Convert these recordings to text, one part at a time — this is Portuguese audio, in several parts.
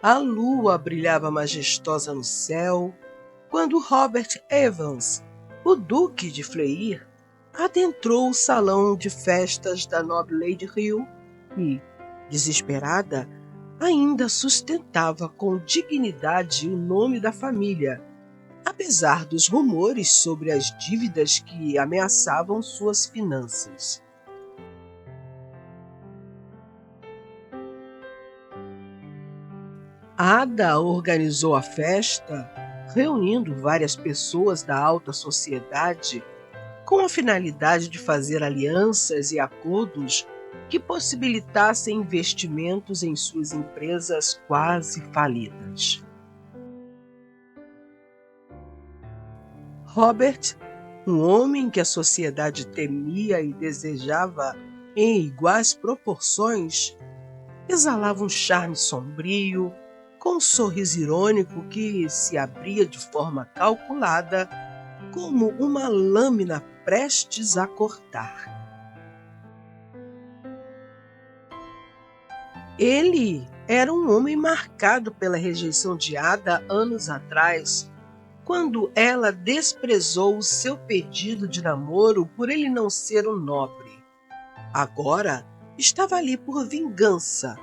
A lua brilhava majestosa no céu quando Robert Evans, o Duque de Fleir, adentrou o salão de festas da nobre Lady Hill e, desesperada, ainda sustentava com dignidade o nome da família, apesar dos rumores sobre as dívidas que ameaçavam suas finanças. Ada organizou a festa, reunindo várias pessoas da alta sociedade com a finalidade de fazer alianças e acordos que possibilitassem investimentos em suas empresas quase falidas. Robert, um homem que a sociedade temia e desejava em iguais proporções, exalava um charme sombrio, com um sorriso irônico que se abria de forma calculada, como uma lâmina prestes a cortar. Ele era um homem marcado pela rejeição de Ada anos atrás, quando ela desprezou o seu pedido de namoro por ele não ser um nobre. Agora estava ali por vingança,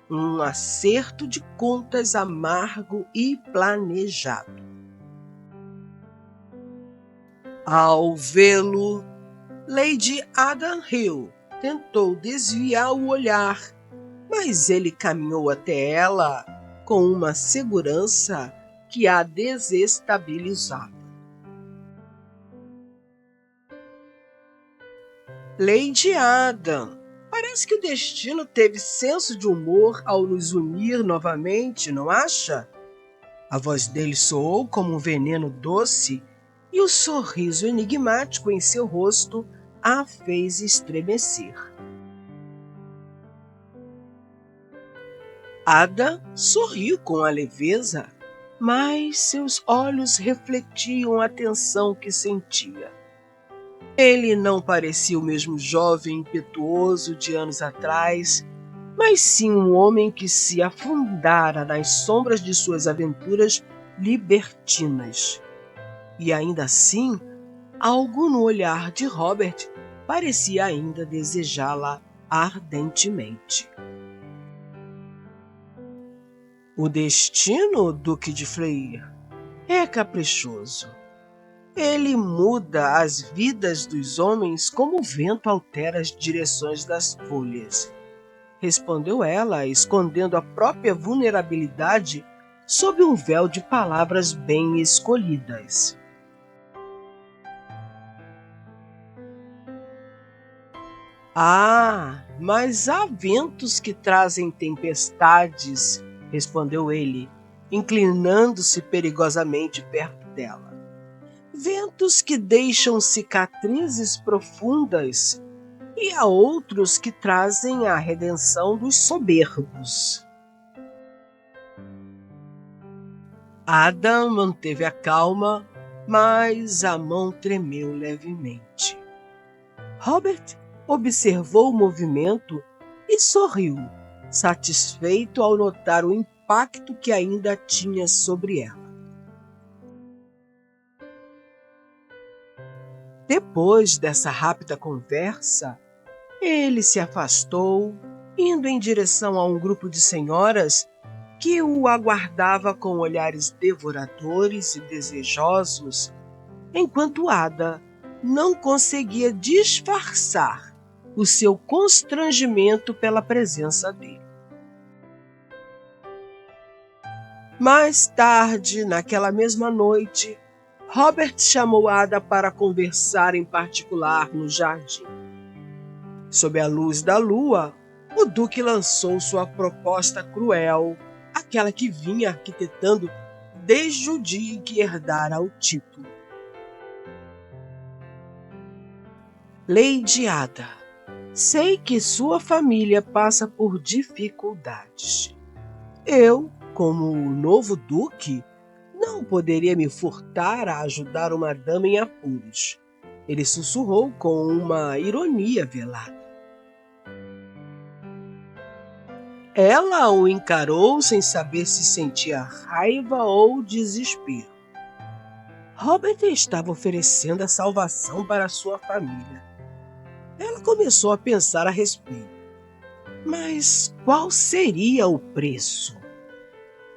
um acerto de contas amargo e planejado. Ao vê-lo, Lady Ada Hill tentou desviar o olhar, mas ele caminhou até ela com uma segurança que a desestabilizava. Lady Ada, parece que o destino teve senso de humor ao nos unir novamente, não acha? A voz dele soou como um veneno doce e o sorriso enigmático em seu rosto a fez estremecer. Ada sorriu com a leveza, mas seus olhos refletiam a tensão que sentia. Ele não parecia o mesmo jovem impetuoso de anos atrás, mas sim um homem que se afundara nas sombras de suas aventuras libertinas. E ainda assim, algo no olhar de Robert parecia ainda desejá-la ardentemente. O destino, Duque de Fleir, é caprichoso. Ele muda as vidas dos homens como o vento altera as direções das folhas, respondeu ela, escondendo a própria vulnerabilidade sob um véu de palavras bem escolhidas. Ah, mas há ventos que trazem tempestades, respondeu ele, inclinando-se perigosamente perto dela. Ventos que deixam cicatrizes profundas e há outros que trazem a redenção dos soberbos. Adam manteve a calma, mas a mão tremeu levemente. Robert observou o movimento e sorriu, satisfeito ao notar o impacto que ainda tinha sobre ela. Depois dessa rápida conversa, ele se afastou, indo em direção a um grupo de senhoras que o aguardava com olhares devoradores e desejosos, enquanto Ada não conseguia disfarçar o seu constrangimento pela presença dele. Mais tarde, naquela mesma noite, Robert chamou Ada para conversar em particular no jardim. Sob a luz da lua, o Duque lançou sua proposta cruel, aquela que vinha arquitetando desde o dia em que herdara o título. Lady Ada, sei que sua família passa por dificuldades. Eu, como o novo Duque, não poderia me furtar a ajudar uma dama em apuros. Ele sussurrou com uma ironia velada. Ela o encarou sem saber se sentia raiva ou desespero. Robert estava oferecendo a salvação para sua família. Ela começou a pensar a respeito. Mas qual seria o preço?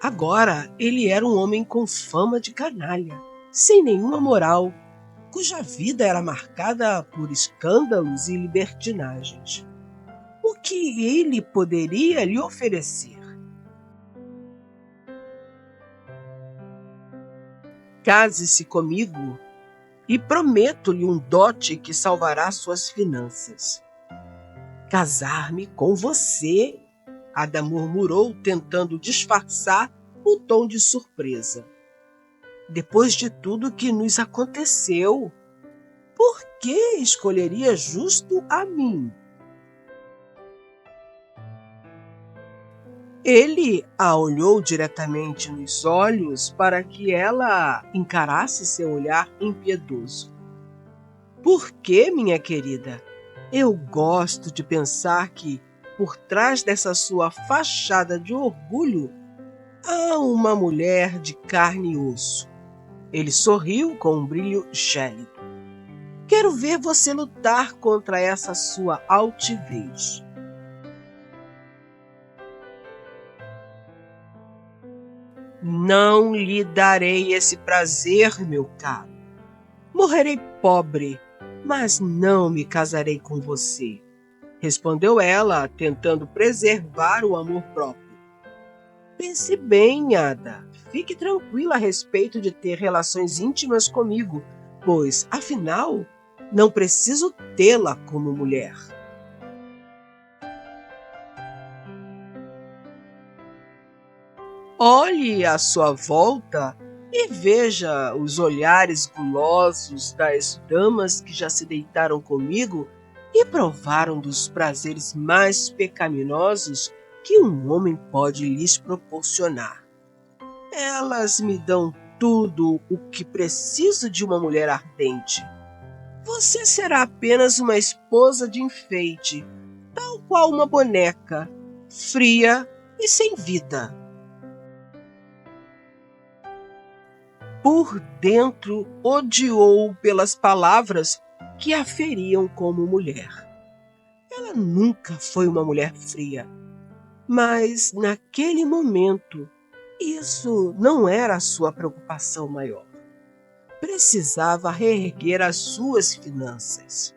Agora ele era um homem com fama de canalha, sem nenhuma moral, cuja vida era marcada por escândalos e libertinagens. O que ele poderia lhe oferecer? Case-se comigo e prometo-lhe um dote que salvará suas finanças. Casar-me com você, Ada murmurou, tentando disfarçar o tom de surpresa. Depois de tudo que nos aconteceu, por que escolheria justo a mim? Ele a olhou diretamente nos olhos para que ela encarasse seu olhar impiedoso. Por que, minha querida? Eu gosto de pensar que, por trás dessa sua fachada de orgulho, há uma mulher de carne e osso. Ele sorriu com um brilho gélido. Quero ver você lutar contra essa sua altivez. Não lhe darei esse prazer, meu caro. Morrerei pobre, mas não me casarei com você, respondeu ela, tentando preservar o amor próprio. Pense bem, Ada. Fique tranquila a respeito de ter relações íntimas comigo, pois, afinal, não preciso tê-la como mulher. Olhe à sua volta e veja os olhares gulosos das damas que já se deitaram comigo e provaram dos prazeres mais pecaminosos que um homem pode lhes proporcionar. Elas me dão tudo o que preciso de uma mulher ardente. Você será apenas uma esposa de enfeite, tal qual uma boneca, fria e sem vida. Por dentro odiou pelas palavras que a feriam como mulher. Ela nunca foi uma mulher fria, mas naquele momento isso não era a sua preocupação maior. Precisava reerguer as suas finanças.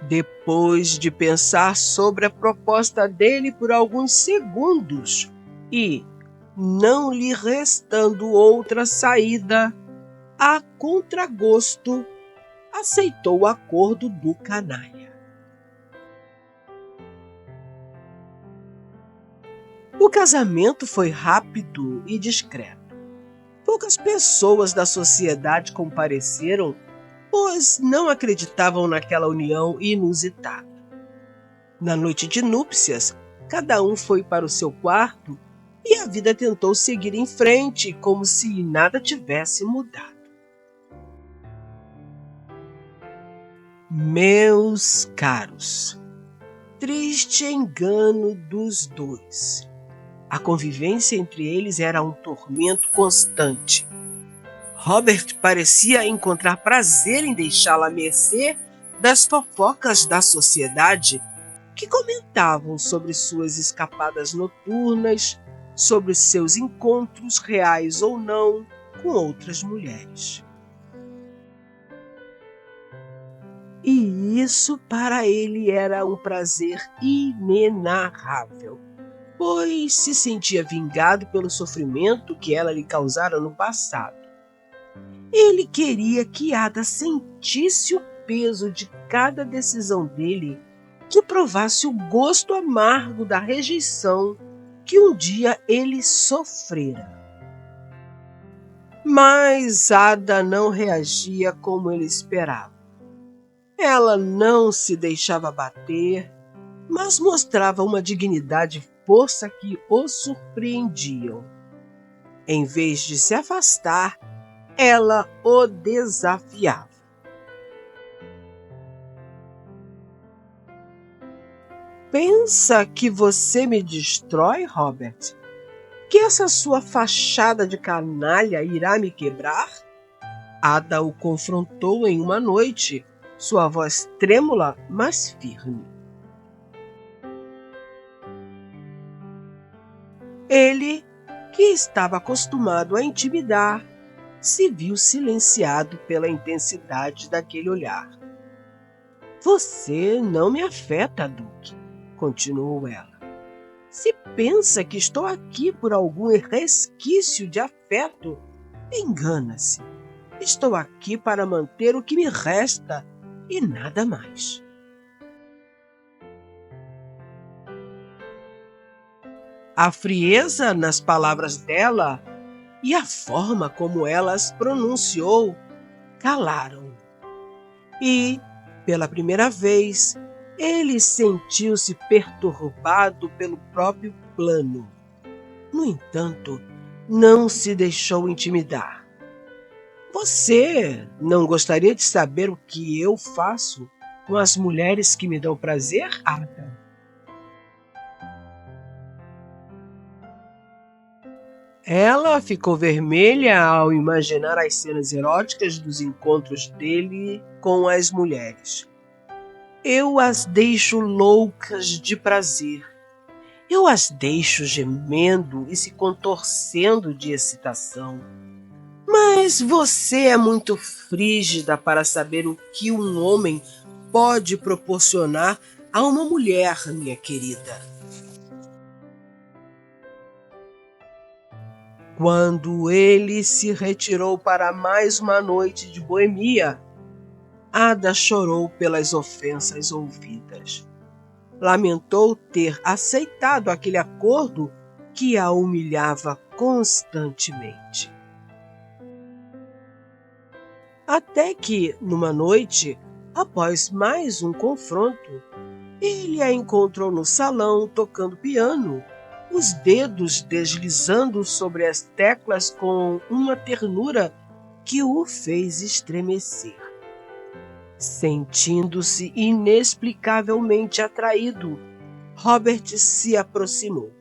Depois de pensar sobre a proposta dele por alguns segundos e, não lhe restando outra saída, a contragosto, aceitou o acordo do canalha. O casamento foi rápido e discreto. Poucas pessoas da sociedade compareceram, pois não acreditavam naquela união inusitada. Na noite de núpcias, cada um foi para o seu quarto e a vida tentou seguir em frente como se nada tivesse mudado. Meus caros, triste engano dos dois. A convivência entre eles era um tormento constante. Robert parecia encontrar prazer em deixá-la à mercê das fofocas da sociedade, que comentavam sobre suas escapadas noturnas, sobre seus encontros reais ou não com outras mulheres. E isso para ele era um prazer inenarrável, pois se sentia vingado pelo sofrimento que ela lhe causara no passado. Ele queria que Ada sentisse o peso de cada decisão dele, que provasse o gosto amargo da rejeição que um dia ele sofrera. Mas Ada não reagia como ele esperava. Ela não se deixava bater, mas mostrava uma dignidade e força que o surpreendiam. Em vez de se afastar, ela o desafiava. Pensa que você me destrói, Robert? Que essa sua fachada de canalha irá me quebrar? Ada o confrontou em uma noite, sua voz trêmula, mas firme. Ele, que estava acostumado a intimidar, se viu silenciado pela intensidade daquele olhar. Você não me afeta, Duque, continuou ela. Se pensa que estou aqui por algum resquício de afeto, engana-se. Estou aqui para manter o que me resta e nada mais. A frieza nas palavras dela e a forma como ela as pronunciou calaram. E, pela primeira vez, ele sentiu-se perturbado pelo próprio plano. No entanto, não se deixou intimidar. Você não gostaria de saber o que eu faço com as mulheres que me dão prazer, Ada? Ela ficou vermelha ao imaginar as cenas eróticas dos encontros dele com as mulheres. Eu as deixo loucas de prazer. Eu as deixo gemendo e se contorcendo de excitação. Mas você é muito frígida para saber o que um homem pode proporcionar a uma mulher, minha querida. Quando ele se retirou para mais uma noite de boemia, Ada chorou pelas ofensas ouvidas. Lamentou ter aceitado aquele acordo que a humilhava constantemente. Até que, numa noite, após mais um confronto, ele a encontrou no salão tocando piano, os dedos deslizando sobre as teclas com uma ternura que o fez estremecer. Sentindo-se inexplicavelmente atraído, Robert se aproximou.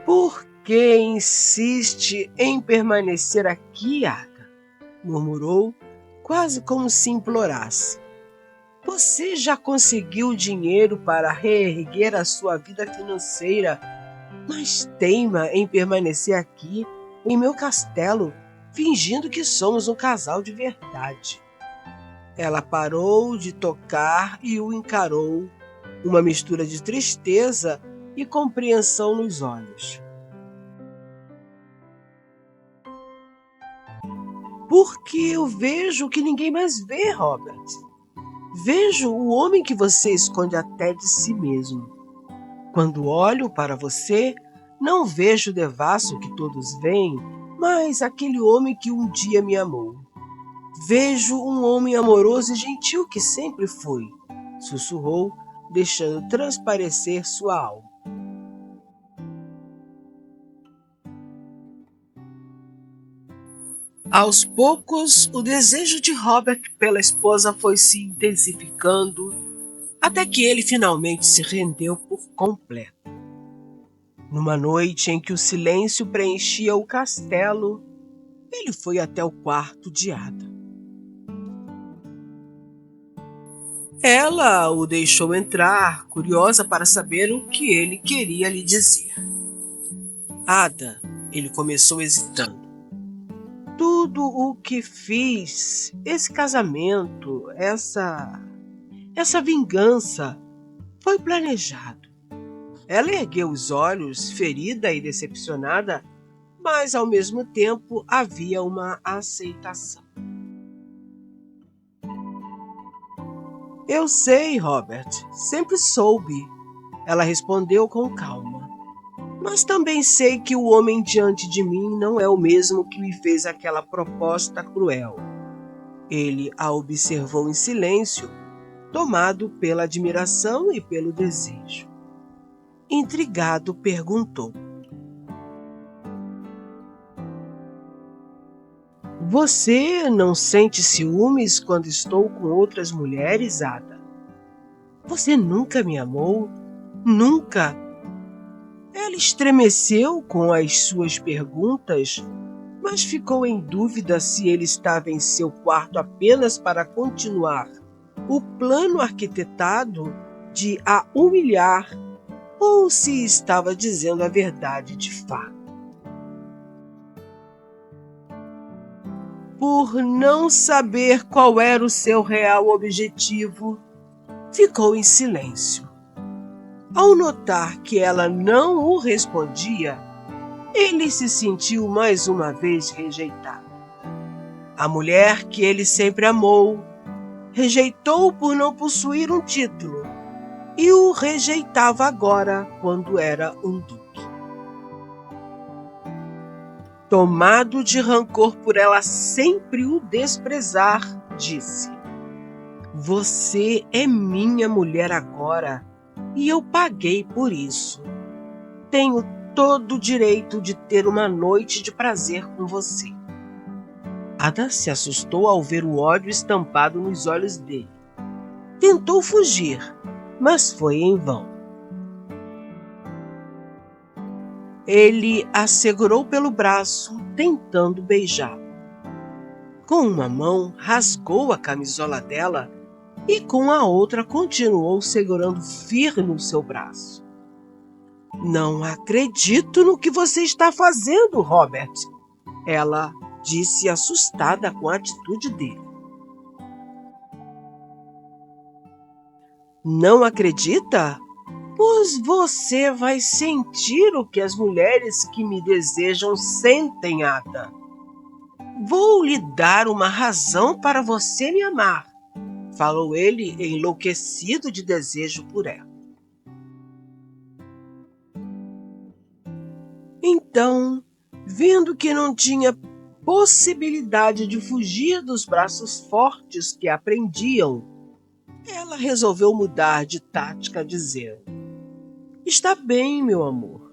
Por que insiste em permanecer aqui, Ada? Murmurou, quase como se implorasse. Você já conseguiu dinheiro para reerguer a sua vida financeira, mas teima em permanecer aqui, em meu castelo, fingindo que somos um casal de verdade. Ela parou de tocar e o encarou, uma mistura de tristeza e compreensão nos olhos. Porque eu vejo o que ninguém mais vê, Robert. Vejo o homem que você esconde até de si mesmo. Quando olho para você, não vejo o devasso que todos veem, mas aquele homem que um dia me amou. Vejo um homem amoroso e gentil que sempre foi, sussurrou, deixando transparecer sua alma. Aos poucos, o desejo de Robert pela esposa foi se intensificando, até que ele finalmente se rendeu por completo. Numa noite em que o silêncio preenchia o castelo, ele foi até o quarto de Ada. Ela o deixou entrar, curiosa para saber o que ele queria lhe dizer. Ada, ele começou hesitando. Tudo o que fiz, esse casamento, essa vingança, foi planejado. Ela ergueu os olhos, ferida e decepcionada, mas ao mesmo tempo havia uma aceitação. Eu sei, Robert, sempre soube, ela respondeu com calma. Mas também sei que o homem diante de mim não é o mesmo que me fez aquela proposta cruel. Ele a observou em silêncio, tomado pela admiração e pelo desejo. Intrigado, perguntou: Você não sente ciúmes quando estou com outras mulheres, Ada? Você nunca me amou? Nunca? Ela estremeceu com as suas perguntas, mas ficou em dúvida se ele estava em seu quarto apenas para continuar o plano arquitetado de a humilhar ou se estava dizendo a verdade de fato. Por não saber qual era o seu real objetivo, ficou em silêncio. Ao notar que ela não o respondia, ele se sentiu mais uma vez rejeitado. A mulher que ele sempre amou, rejeitou por não possuir um título e o rejeitava agora quando era um duque. Tomado de rancor por ela sempre o desprezar, disse: Você é minha mulher agora e eu paguei por isso. Tenho todo o direito de ter uma noite de prazer com você. Ada se assustou ao ver o ódio estampado nos olhos dele. Tentou fugir, mas foi em vão. Ele a segurou pelo braço, tentando beijá-la. Com uma mão, rasgou a camisola dela e com a outra continuou segurando firme o seu braço. Não acredito no que você está fazendo, Robert, ela disse assustada com a atitude dele. Não acredita? Pois você vai sentir o que as mulheres que me desejam sentem, Ada. Vou lhe dar uma razão para você me amar, falou ele, enlouquecido de desejo por ela. Então, vendo que não tinha possibilidade de fugir dos braços fortes que a prendiam, ela resolveu mudar de tática, dizendo: Está bem, meu amor.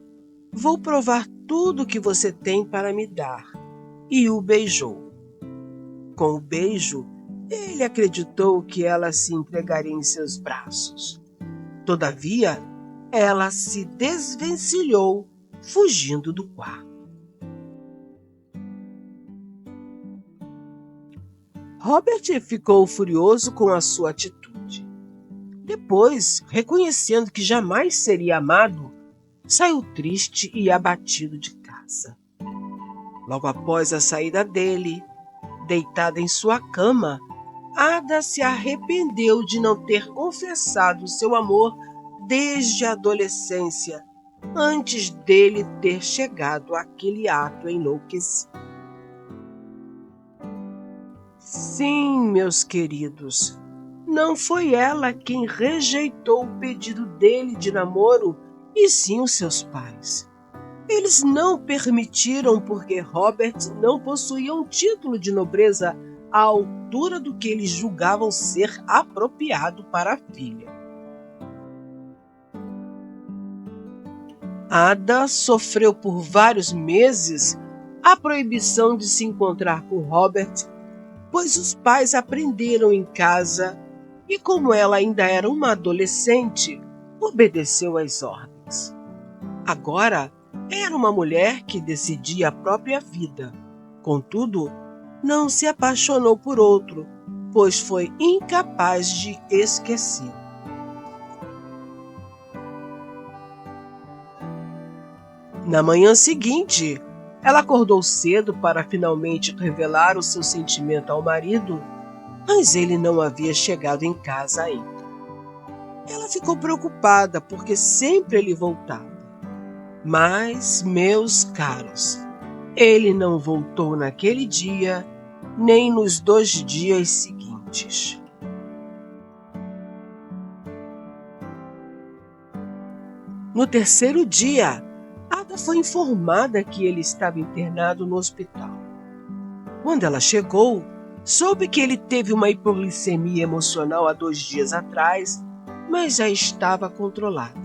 Vou provar tudo o que você tem para me dar. E o beijou. Com o beijo, ele acreditou que ela se entregaria em seus braços. Todavia, ela se desvencilhou, fugindo do quarto. Robert ficou furioso com a sua atitude. Depois, reconhecendo que jamais seria amado, saiu triste e abatido de casa. Logo após a saída dele, deitada em sua cama, Ada se arrependeu de não ter confessado seu amor desde a adolescência, antes dele ter chegado àquele ato enlouquecido. Sim, meus queridos, não foi ela quem rejeitou o pedido dele de namoro, e sim os seus pais. Eles não permitiram porque Robert não possuía um título de nobreza à altura do que eles julgavam ser apropriado para a filha. Ada sofreu por vários meses a proibição de se encontrar com Robert, pois os pais aprenderam em casa e, como ela ainda era uma adolescente, obedeceu às ordens. Agora, era uma mulher que decidia a própria vida. Contudo, não se apaixonou por outro, pois foi incapaz de esquecer. Na manhã seguinte, ela acordou cedo para finalmente revelar o seu sentimento ao marido, mas ele não havia chegado em casa ainda. Ela ficou preocupada porque sempre ele voltava. Mas, meus caros, ele não voltou naquele dia, nem nos 2 dias seguintes. No terceiro dia, Ada foi informada que ele estava internado no hospital. Quando ela chegou, soube que ele teve uma hipoglicemia emocional há 2 dias atrás, mas já estava controlada.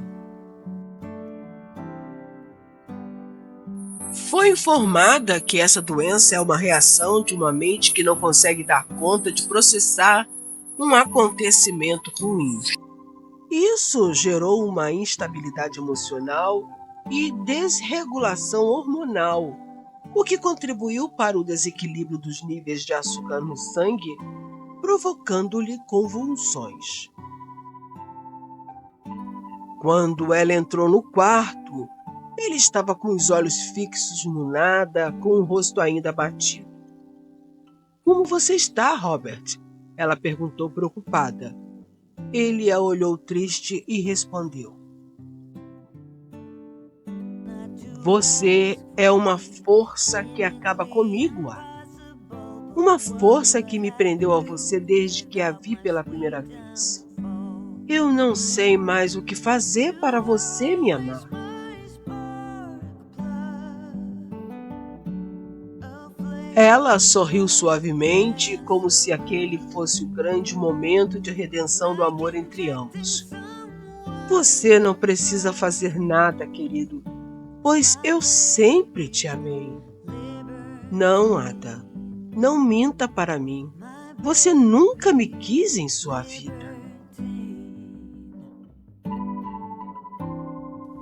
Foi informada que essa doença é uma reação de uma mente que não consegue dar conta de processar um acontecimento ruim. Isso gerou uma instabilidade emocional e desregulação hormonal, o que contribuiu para o desequilíbrio dos níveis de açúcar no sangue, provocando-lhe convulsões. Quando ela entrou no quarto, ele estava com os olhos fixos no nada, com o rosto ainda abatido. "Como você está, Robert?" ela perguntou preocupada. Ele a olhou triste e respondeu: "Você é uma força que acaba comigo, Ada. Uma força que me prendeu a você desde que a vi pela primeira vez. Eu não sei mais o que fazer para você me amar." Ela sorriu suavemente, como se aquele fosse o grande momento de redenção do amor entre ambos. "Você não precisa fazer nada, querido, pois eu sempre te amei." "Não, Ada, não minta para mim. Você nunca me quis em sua vida."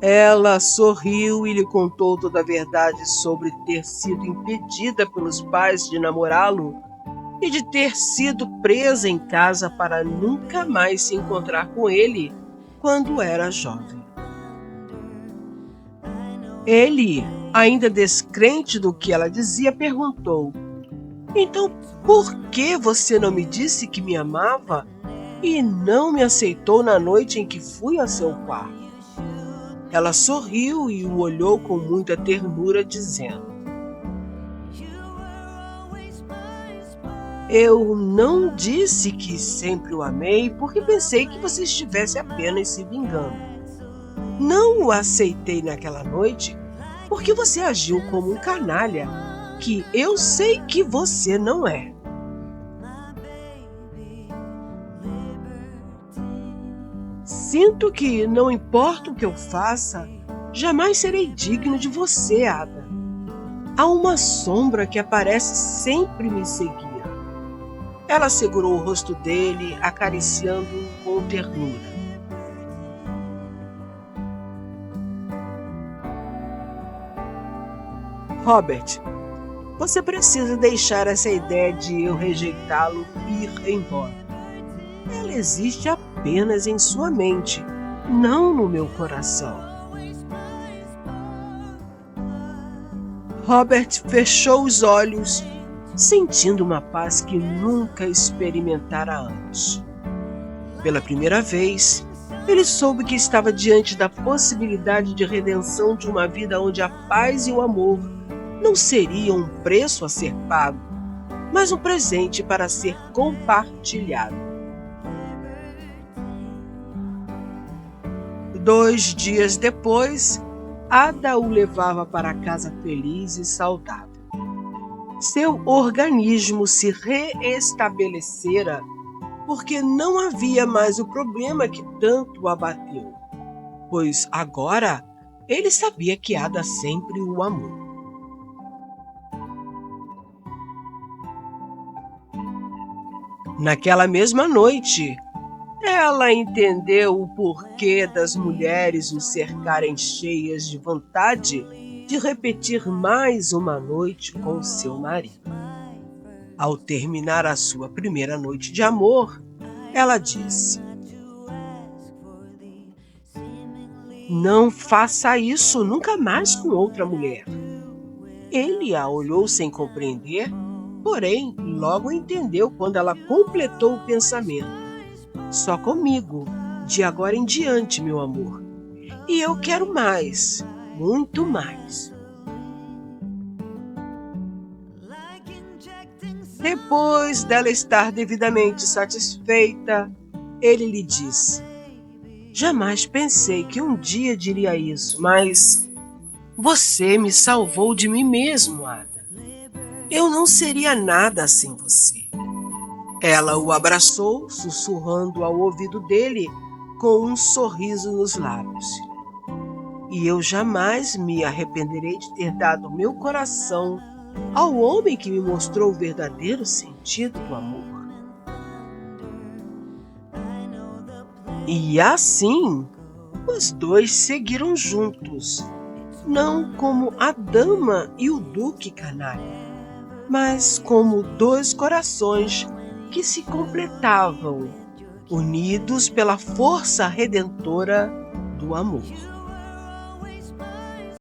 Ela sorriu e lhe contou toda a verdade sobre ter sido impedida pelos pais de namorá-lo e de ter sido presa em casa para nunca mais se encontrar com ele quando era jovem. Ele, ainda descrente do que ela dizia, perguntou: "Então, por que você não me disse que me amava e não me aceitou na noite em que fui a seu quarto?" Ela sorriu e o olhou com muita ternura, dizendo: "Eu não disse que sempre o amei porque pensei que você estivesse apenas se vingando. Não o aceitei naquela noite porque você agiu como um canalha, que eu sei que você não é." "Sinto que, não importa o que eu faça, jamais serei digno de você, Ada. Há uma sombra que aparece sempre me seguir." Ela segurou o rosto dele, acariciando-o com ternura. "Robert, você precisa deixar essa ideia de eu rejeitá-lo ir embora. Ela existe apenas em sua mente, não no meu coração." Robert fechou os olhos, sentindo uma paz que nunca experimentara antes. Pela primeira vez, ele soube que estava diante da possibilidade de redenção de uma vida onde a paz e o amor não seriam um preço a ser pago, mas um presente para ser compartilhado. 2 dias depois, Ada o levava para casa feliz e saudável. Seu organismo se reestabelecera porque não havia mais o problema que tanto o abateu, pois agora ele sabia que Ada sempre o amou. Naquela mesma noite, ela entendeu o porquê das mulheres o cercarem cheias de vontade de repetir mais uma noite com seu marido. Ao terminar a sua primeira noite de amor, ela disse: "Não faça isso nunca mais com outra mulher." Ele a olhou sem compreender, porém logo entendeu quando ela completou o pensamento: "Só comigo, de agora em diante, meu amor. E eu quero mais, muito mais." Depois dela estar devidamente satisfeita, ele lhe disse: "Jamais pensei que um dia diria isso, mas você me salvou de mim mesmo, Ada. Eu não seria nada sem você." Ela o abraçou, sussurrando ao ouvido dele com um sorriso nos lábios: "E eu jamais me arrependerei de ter dado meu coração ao homem que me mostrou o verdadeiro sentido do amor." E assim, os dois seguiram juntos, não como a dama e o duque canalha, mas como dois corações que se completavam, unidos pela força redentora do amor.